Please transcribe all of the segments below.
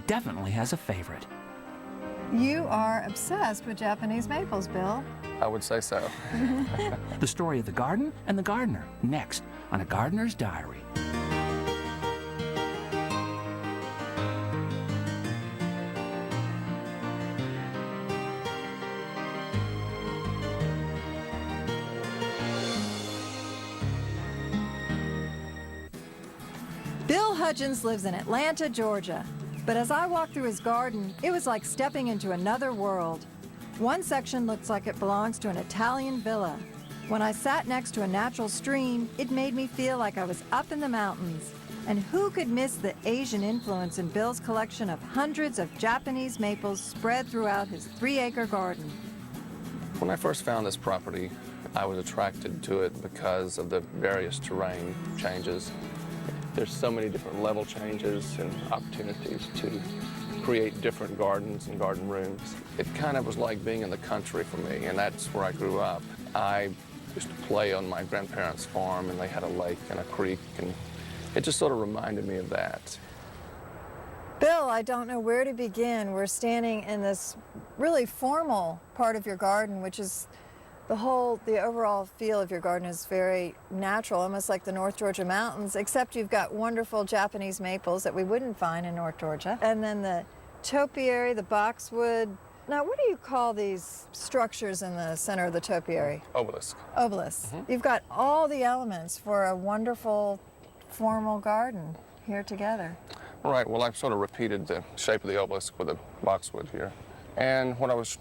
definitely has a favorite. You are obsessed with Japanese maples, Bill. I would say so. The story of the garden and the gardener, next on A Gardener's Diary. Bill Hudgens lives in Atlanta, Georgia. But as I walked through his garden, it was like stepping into another world. One section looks like it belongs to an Italian villa. When I sat next to a natural stream, it made me feel like I was up in the mountains. And who could miss the Asian influence in Bill's collection of hundreds of Japanese maples spread throughout his 3-acre garden? When I first found this property, I was attracted to it because of the various terrain changes. There's so many different level changes and opportunities to create different gardens and garden rooms. It kind of was like being in the country for me, and that's where I grew up. I used to play on my grandparents' farm, and they had a lake and a creek, and it just sort of reminded me of that. Bill, I don't know where to begin. We're standing in this really formal part of your garden, which is the overall feel of your garden is very natural, almost like the North Georgia mountains, except you've got wonderful Japanese maples that we wouldn't find in North Georgia. And then the topiary, the boxwood. Now, what do you call these structures in the center of the topiary? Obelisk. Obelisk. You've got all the elements for a wonderful formal garden here together. Right, well, I've sort of repeated the shape of the obelisk with the boxwood here. And what I was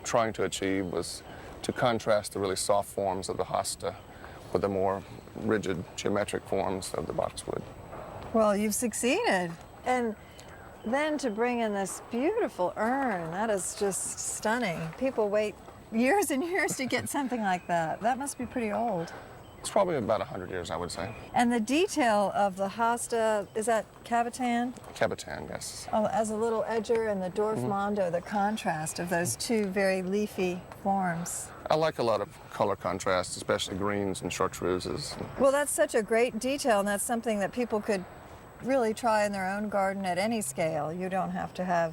trying to achieve was to contrast the really soft forms of the hosta with the more rigid geometric forms of the boxwood. Well, you've succeeded. And then to bring in this beautiful urn, that is just stunning. People wait years and years to get something like that. That must be pretty old. It's probably about 100 years, I would say. And the detail of the hosta, is that cabotan? Cabotan, yes. Oh, as a little edger and the dwarf mondo, the contrast of those two very leafy forms. I like a lot of color contrast, especially greens and chartreuses. Well, that's such a great detail, and that's something that people could really try in their own garden at any scale. You don't have to have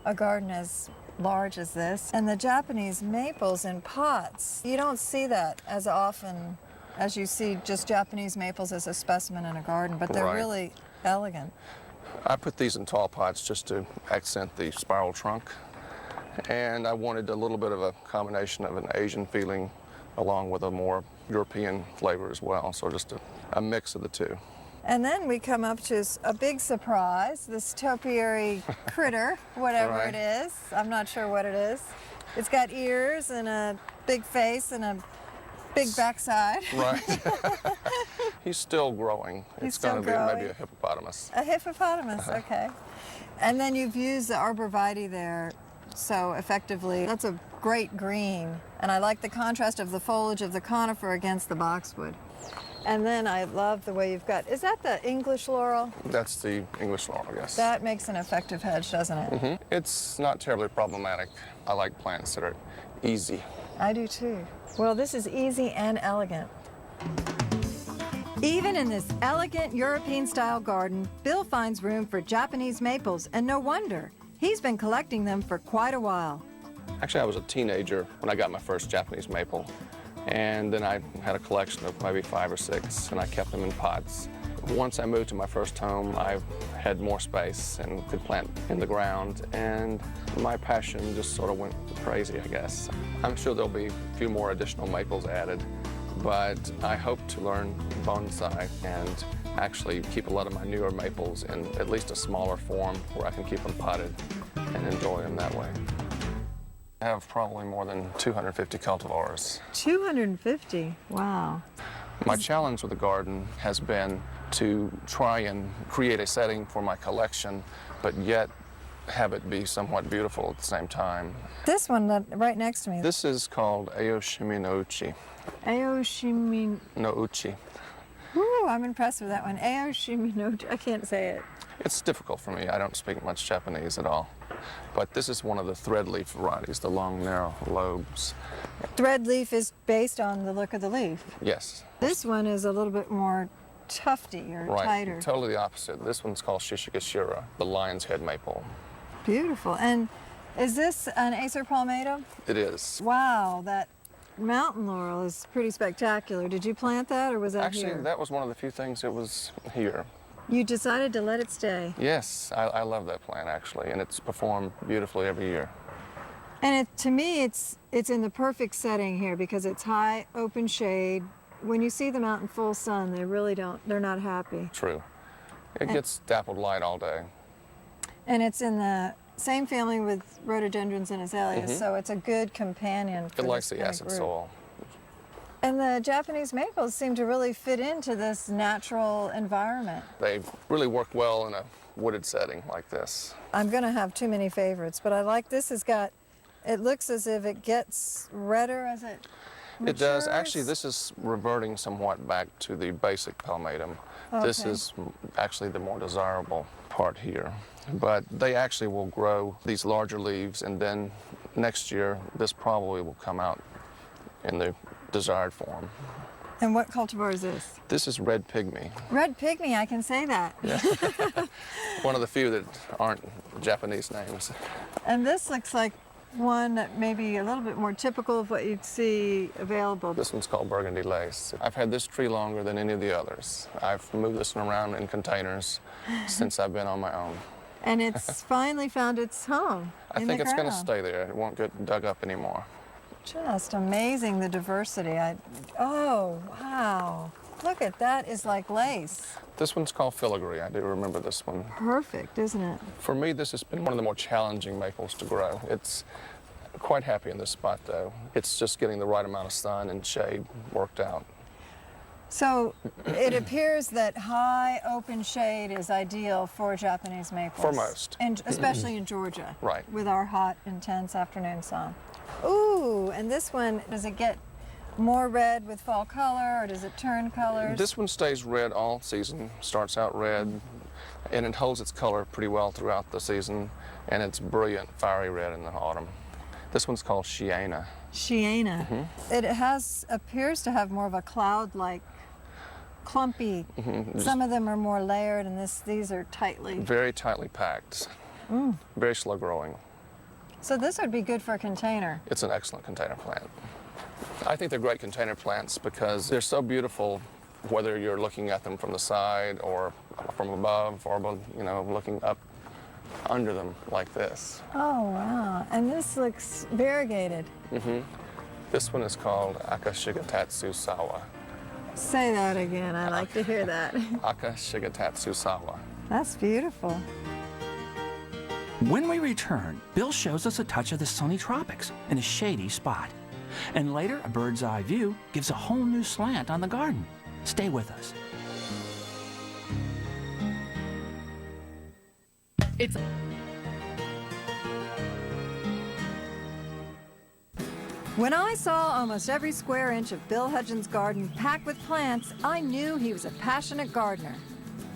a garden as large as this. And the Japanese maples in pots, you don't see that as often as you see just Japanese maples as a specimen in a garden, but they're really elegant. I put these in tall pots just to accent the spiral trunk. And I wanted a little bit of a combination of an Asian feeling along with a more European flavor as well, so just a mix of the two. And then we come up to a big surprise, this topiary critter, whatever it is. I'm not sure what it is. It's got ears and a big face and a big backside. Right. He's still growing. It's going to be maybe a hippopotamus. A hippopotamus, okay. And then you've used the arborvitae there so effectively. That's a great green. And I like the contrast of the foliage of the conifer against the boxwood. And then I love the way you've got, is that the English laurel? That's the English laurel, yes. That makes an effective hedge, doesn't it? It's not terribly problematic. I like plants that are easy. I do too. Well, this is easy and elegant. Even in this elegant European-style garden, Bill finds room for Japanese maples, and no wonder. He's been collecting them for quite a while. Actually, I was a teenager when I got my first Japanese maple, and then I had a collection of maybe 5 or 6, and I kept them in pots. Once I moved to my first home, I had more space and could plant in the ground, and my passion just sort of went crazy, I guess. I'm sure there'll be a few more additional maples added, but I hope to learn bonsai and actually keep a lot of my newer maples in at least a smaller form where I can keep them potted and enjoy them that way. I have probably more than 250 cultivars. 250? Wow. My challenge with the garden has been to try and create a setting for my collection, but yet have it be somewhat beautiful at the same time. This one right next to me. This is called Aoshimi no Uchi. Aoshimi No Uchi. Ooh, I'm impressed with that one. Aoshimi no Uchi. I can't say it. It's difficult for me. I don't speak much Japanese at all. But this is one of the threadleaf varieties, the long, narrow lobes. Thread leaf is based on the look of the leaf. Yes. This one is a little bit more tufty or Right, tighter. totally the opposite. This one's called Shishigashira, the lion's head maple. Beautiful. And is this an Acer palmatum? It is. Wow, that mountain laurel is pretty spectacular. Did you plant that or was that Actually, here? that was one of the few things that was here. You decided to let it stay. Yes, I love that plant actually, and it's performed beautifully every year. And to me, it's in the perfect setting here because it's high, open shade. When you see them out in full sun, they're not happy. True. It gets dappled light all day. And it's in the same family with rhododendrons and azaleas, so it's a good companion for It likes this the kind of acid group. soil. And the Japanese maples seem to really fit into this natural environment. They really work well in a wooded setting like this. I'm going to have too many favorites, but I like this. It looks as if it gets redder as it matures. It does. Actually, this is reverting somewhat back to the basic palmatum. This Okay. is actually the more desirable part here. But they actually will grow these larger leaves, and then next year, this probably will come out in the desired form. And what cultivar is this? This is red pygmy, Red pygmy, I can say that. one of the few that aren't Japanese names. And this looks like one that may be a little bit more typical of what you'd see available. This one's called burgundy lace. I've had this tree longer than any of the others. I've moved this one around in containers since I've been on my own. And it's finally found its home I in think the it's going to ground. stay there. It won't get dug up anymore. Just amazing, the diversity. Oh, wow. Look at that, is like lace. This one's called filigree. I do remember this one. Perfect, isn't it? For me, this has been one of the more challenging maples to grow. It's quite happy in this spot, though. It's just getting the right amount of sun and shade worked out. So it appears that high open shade is ideal for Japanese maples. For most. And especially in Georgia. Right. With our hot, intense afternoon sun. Ooh, and this one, does it get more red with fall color or does it turn colors? This one stays red all season, starts out red, and it holds its color pretty well throughout the season, and it's brilliant, fiery red in the autumn. This one's called Shiena. Shiena. It appears to have more of a cloud-like, clumpy. Some of them are more layered, and these are tightly. Very tightly packed, very slow growing. So this would be good for a container. It's an excellent container plant. I think they're great container plants because they're so beautiful, whether you're looking at them from the side or from above or looking up under them like this. Oh, wow. And this looks variegated. This one is called Akashigatatsu Sawa. Say that again. I like to hear that. Akashigatatsu Sawa. That's beautiful. When we return, Bill shows us a touch of the sunny tropics in a shady spot. And later, a bird's eye view gives a whole new slant on the garden. Stay with us. When I saw almost every square inch of Bill Hudgens' garden packed with plants, I knew he was a passionate gardener.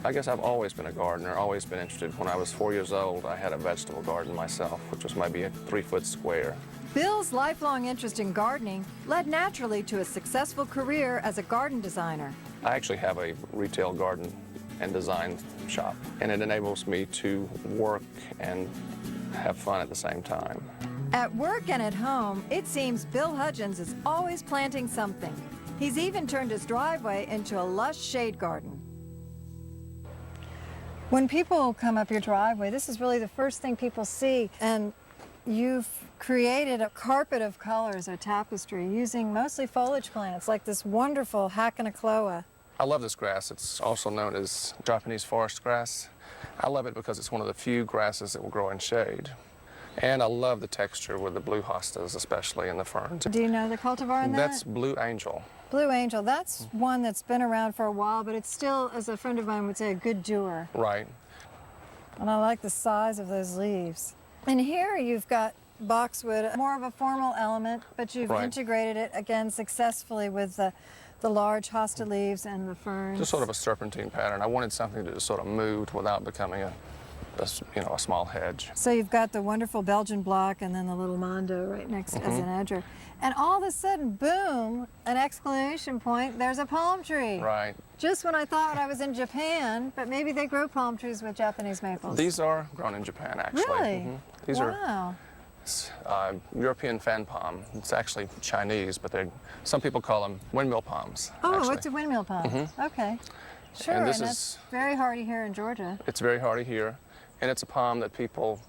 I guess I've always been a gardener, always been interested. When I was 4 years old, I had a vegetable garden myself, which was maybe a 3-foot square. Bill's lifelong interest in gardening led naturally to a successful career as a garden designer. I actually have a retail garden and design shop, and it enables me to work and have fun at the same time. At work and at home, it seems Bill Hudgens is always planting something. He's even turned his driveway into a lush shade garden. When people come up your driveway, this is really the first thing people see, and you've created a carpet of colors, a tapestry, using mostly foliage plants like this wonderful Hakanakloa. I love this grass. It's also known as Japanese forest grass. I love it because it's one of the few grasses that will grow in shade. And I love the texture with the blue hostas, especially in the ferns. Do you know the cultivar in that? That's Blue Angel. Blue Angel. That's one that's been around for a while, but it's still, as a friend of mine would say, a good doer. Right. And I like the size of those leaves. And here you've got boxwood, more of a formal element, but you've integrated it again successfully with the large hosta leaves and the ferns. Just sort of a serpentine pattern. I wanted something that just sort of moved without becoming a a small hedge. So you've got the wonderful Belgian block and then the little Mondo right next as an edger. And all of a sudden, boom, an exclamation point, there's a palm tree. Right. Just when I thought I was in Japan, but maybe they grow palm trees with Japanese maples. These are grown in Japan, actually. Really? These wow. are European fan palm. It's actually Chinese, but some people call them windmill palms. Oh, actually. it's a windmill palm. Okay. Sure, And and that's very hardy here in Georgia. It's very hardy here, and it's a palm that people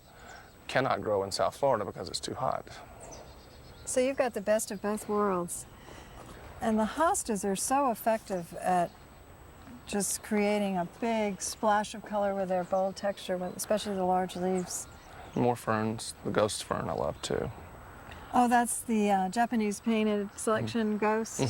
cannot grow in South Florida because it's too hot. So you've got the best of both worlds. And the hostas are so effective at just creating a big splash of color with their bold texture, especially the large leaves. More ferns, the ghost fern I love too. Oh, that's the Japanese painted selection ghost.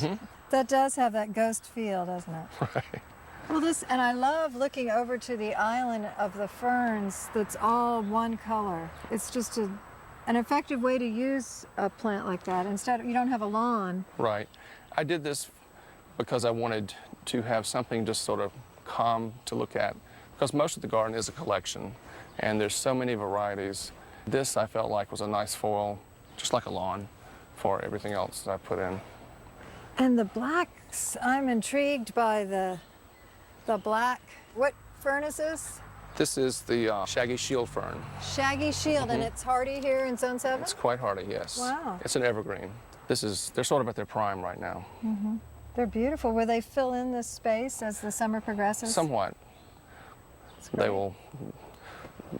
That does have that ghost feel, doesn't it? Right. Well, and I love looking over to the island of the ferns that's all one color. It's just an effective way to use a plant like that. Instead, you don't have a lawn. Right. I did this because I wanted to have something just sort of calm to look at, because most of the garden is a collection, and there's so many varieties. This I felt like was a nice foil, just like a lawn, for everything else that I put in. And the blacks, I'm intrigued by the black. What fern is this? This is the shaggy shield fern. Shaggy shield, and it's hardy here in Zone 7? It's quite hardy, yes. Wow. It's an evergreen. They're sort of at their prime right now. They're beautiful. Will they fill in this space as the summer progresses? Somewhat. They will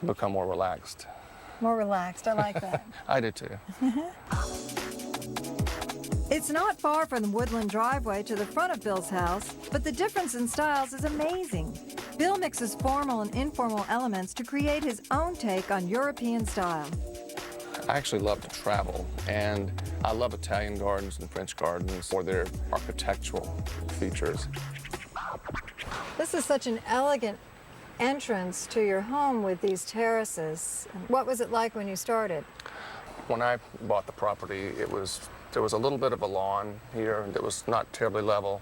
become more relaxed. More relaxed, I like that. I do too. It's not far from the woodland driveway to the front of Bill's house, but the difference in styles is amazing. Bill mixes formal and informal elements to create his own take on European style. I actually love to travel, and I love Italian gardens and French gardens for their architectural features. This is such an elegant entrance to your home with these terraces. What was it like when you started? When I bought the property, there was a little bit of a lawn here that was not terribly level,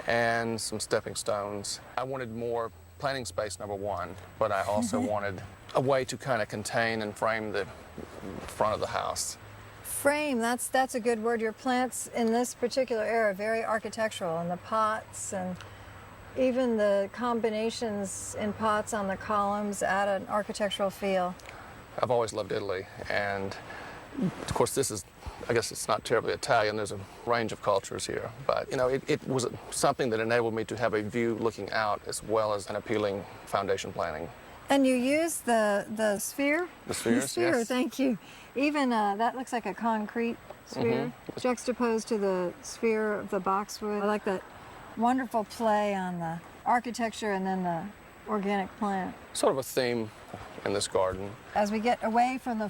and some stepping stones. I wanted more planting space, number one, but I also wanted a way to kind of contain and frame the front of the house. Frame, that's a good word. Your plants in this particular era are very architectural, and the pots and even the combinations in pots on the columns add an architectural feel. I've always loved Italy, and of course I guess it's not terribly Italian. There's a range of cultures here, but it was something that enabled me to have a view looking out as well as an appealing foundation planting. And you use the sphere? The spheres, the sphere, yes. Thank you. Even that looks like a concrete sphere, juxtaposed to the sphere of the boxwood. I like that wonderful play on the architecture and then the organic plant. Sort of a theme in this garden. As we get away from the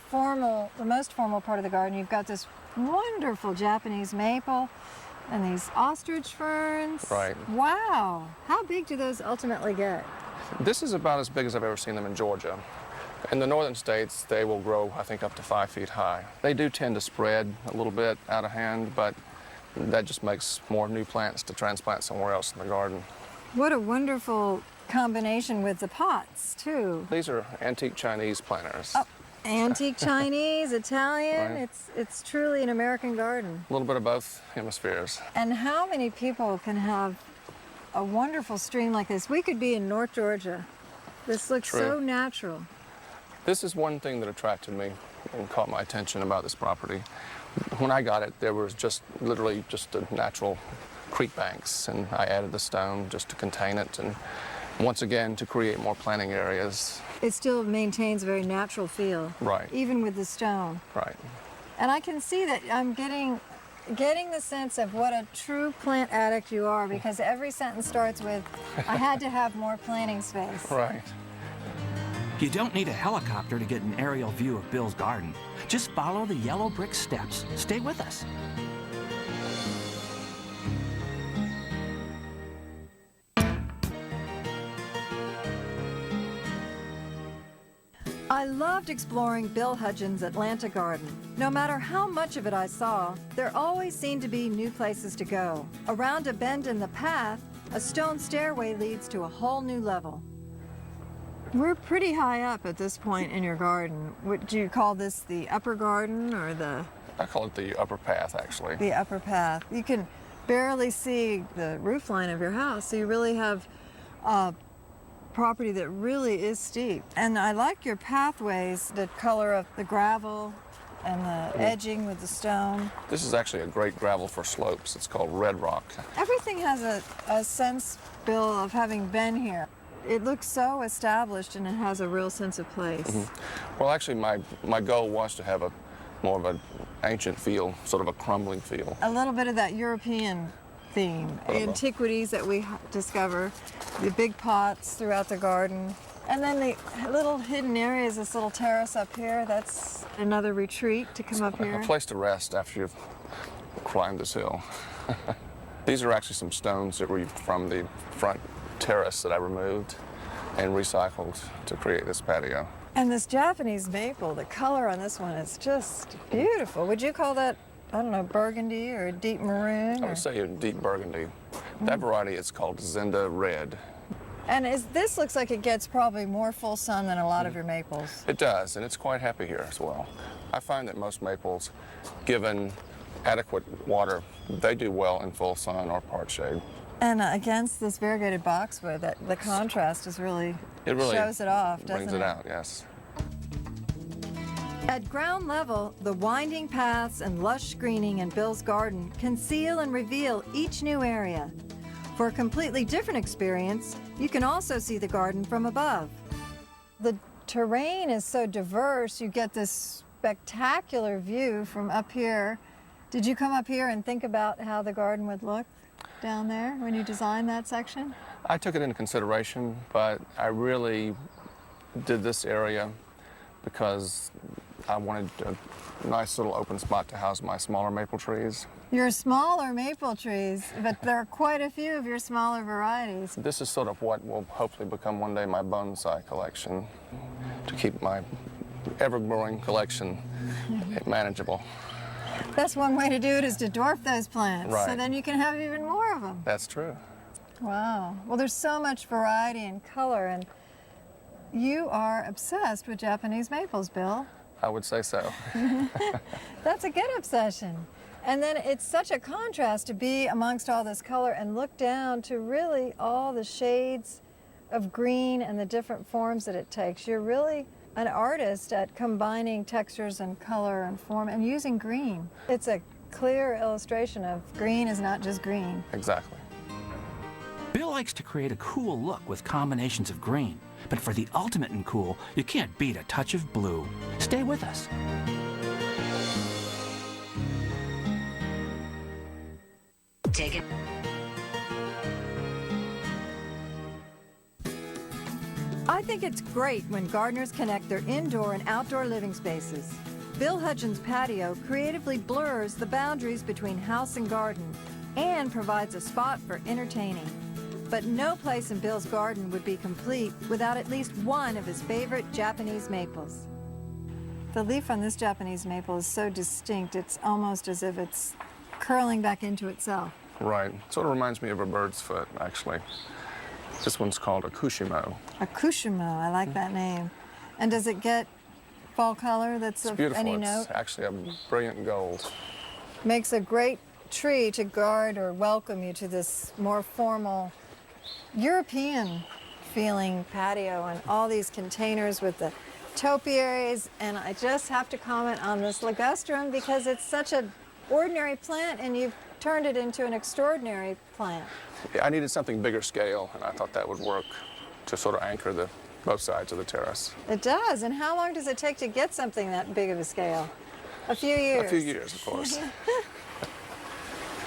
most formal part of the garden, you've got this wonderful Japanese maple and these ostrich ferns. Right. Wow. How big do those ultimately get? This is about as big as I've ever seen them in Georgia. In the northern states, they will grow, I think, up to 5 feet high. They do tend to spread a little bit out of hand, but that just makes more new plants to transplant somewhere else in the garden. What a wonderful combination with the pots, too. These are antique Chinese planters. Oh, antique Chinese, Italian. Right. It's truly an American garden. A little bit of both hemispheres. And how many people can have a wonderful stream like this? We could be in North Georgia. This looks True. so natural. This is one thing that attracted me and caught my attention about this property. When I got it, there was literally just a natural creek banks, and I added the stone just to contain it, and once again to create more planting areas. It still maintains a very natural feel. Right. Even with the stone. Right. And I can see that I'm getting the sense of what a true plant addict you are, because every sentence starts with, I had to have more planting space. Right. You don't need a helicopter to get an aerial view of Bill's garden. Just follow the yellow brick steps. Stay with us. I loved exploring Bill Hudgens' Atlanta garden. No matter how much of it I saw, there always seemed to be new places to go. Around a bend in the path, a stone stairway leads to a whole new level. We're pretty high up at this point in your garden. Would you call this the upper garden or I call it the upper path, actually. the upper path? You can barely see the roof line of your house, so you really have a property that really is steep. And I like your pathways, the color of the gravel and the edging with the stone. This is actually a great gravel for slopes. It's called red rock. Everything has a sense, Bill, of having been here. It looks so established and it has a real sense of place. Well, actually, my goal was to have more of an ancient feel, sort of a crumbling feel. A little bit of that European theme, antiquities that we discover, the big pots throughout the garden, and then the little hidden areas, this little terrace up here, that's another retreat to come up here. A place to rest after you've climbed this hill. These are actually some stones that were from the front terrace that I removed and recycled to create this patio. And this Japanese maple, the color on this one is just beautiful. Would you call that, I don't know, burgundy or deep maroon? I would say a deep burgundy. That variety is called Zenda Red. And this looks like it gets probably more full sun than a lot of your maples. It does, and it's quite happy here as well. I find that most maples, given adequate water, they do well in full sun or part shade. And against this variegated boxwood, the contrast is really, shows it off, doesn't it? Brings it out, yes. At ground level, the winding paths and lush screening in Bill's garden conceal and reveal each new area. For a completely different experience, you can also see the garden from above. The terrain is so diverse, you get this spectacular view from up here. Did you come up here and think about how the garden would look down there when you designed that section? I took it into consideration, but I really did this area because I wanted a nice little open spot to house my smaller maple trees. Your smaller maple trees, but there are quite a few of your smaller varieties. This is sort of what will hopefully become one day my bonsai collection, to keep my ever-growing collection manageable. That's one way to do it, is to dwarf those plants. Right. So then you can have even more of them. That's true. Wow. Well, there's so much variety and color, and you are obsessed with Japanese maples, Bill. I would say so. That's a good obsession. And then it's such a contrast to be amongst all this color and look down to really all the shades of green and the different forms that it takes. You're really an artist at combining textures and color and form and using green. It's a clear illustration of green is not just green. Exactly. Bill likes to create a cool look with combinations of green, but for the ultimate in cool, you can't beat a touch of blue. Stay with us. Take it. I think it's great when gardeners connect their indoor and outdoor living spaces. Bill Hudgens' patio creatively blurs the boundaries between house and garden and provides a spot for entertaining. But no place in Bill's garden would be complete without at least one of his favorite Japanese maples. The leaf on this Japanese maple is so distinct, it's almost as if it's curling back into itself. Right. Sort of reminds me of a bird's foot, actually. This one's called a kushimo. A kushimo, I like that name. And does it get fall color that's It's of beautiful. any It's note? actually a brilliant gold. Makes a great tree to guard or welcome you to this more formal European feeling patio and all these containers with the topiaries. And I just have to comment on this ligustrum because it's such an ordinary plant and you've turned it into an extraordinary plant. I needed something bigger scale, and I thought that would work to sort of anchor both sides of the terrace. It does. And how long does it take to get something that big of a scale? A few years. A few years, of course.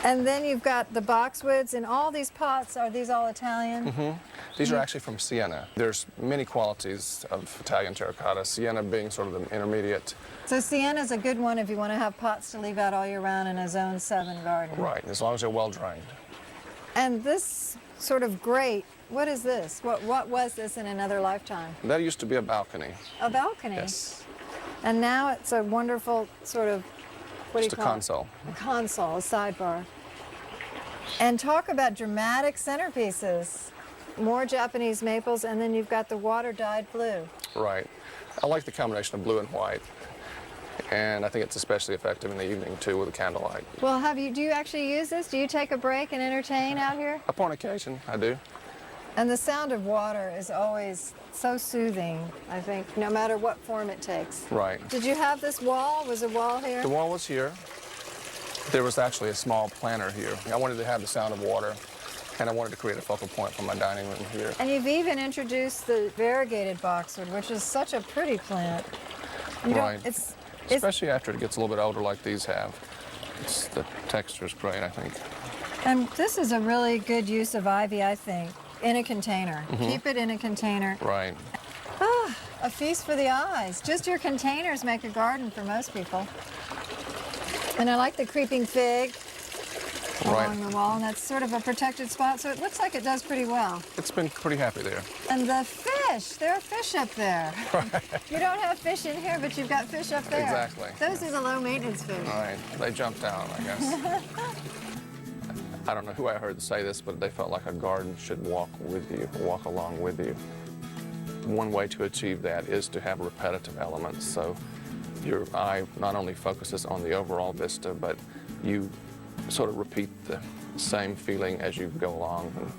And then you've got the boxwoods, and all these pots, are these all Italian? Mm-hmm. These are actually from Sienna. There's many qualities of Italian terracotta, Sienna being sort of the intermediate. So sienna's a good one if you want to have pots to leave out all year round in a Zone 7 garden. Right, as long as they're well drained. And this sort of grate, what is this? What was this in another lifetime? That used to be a balcony. A balcony? Yes. And now it's a wonderful sort of, what do you Just a call console. it? A console, a sidebar. And talk about dramatic centerpieces. more Japanese maples, and then you've got the water-dyed blue. Right. I like the combination of blue and white, and I think it's especially effective in the evening too with the candlelight. Well, do you actually use this? Do you take a break and entertain out here? Upon occasion, I do. And the sound of water is always so soothing, I think, no matter what form it takes. Right. Did you have this wall? Was a wall here? The wall was here. There was actually a small planter here. I wanted to have the sound of water, and I wanted to create a focal point for my dining room here. And you've even introduced the variegated boxwood, which is such a pretty plant. Right. Especially after it gets a little bit older like these have. The texture's great, I think. And this is a really good use of ivy, I think, in a container. Keep it in a container. Right. Ah, a feast for the eyes. Just your containers make a garden for most people. And I like the creeping fig along the wall, and that's sort of a protected spot, so it looks like it does pretty well. It's been pretty happy there. And the fish, there are fish up there. Right. You don't have fish in here, but you've got fish up there. Exactly. Those are the low maintenance fish. All right. They jumped out, I guess. I don't know who I heard say this, but they felt like a garden should walk with you, walk along with you. One way to achieve that is to have repetitive elements. So your eye not only focuses on the overall vista, but you sort of repeat the same feeling as you go along, and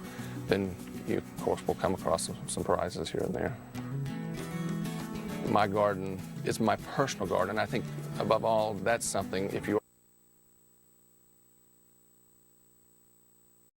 then you, of course, will come across some surprises here and there. My garden is my personal garden. I think, above all, that's something, if you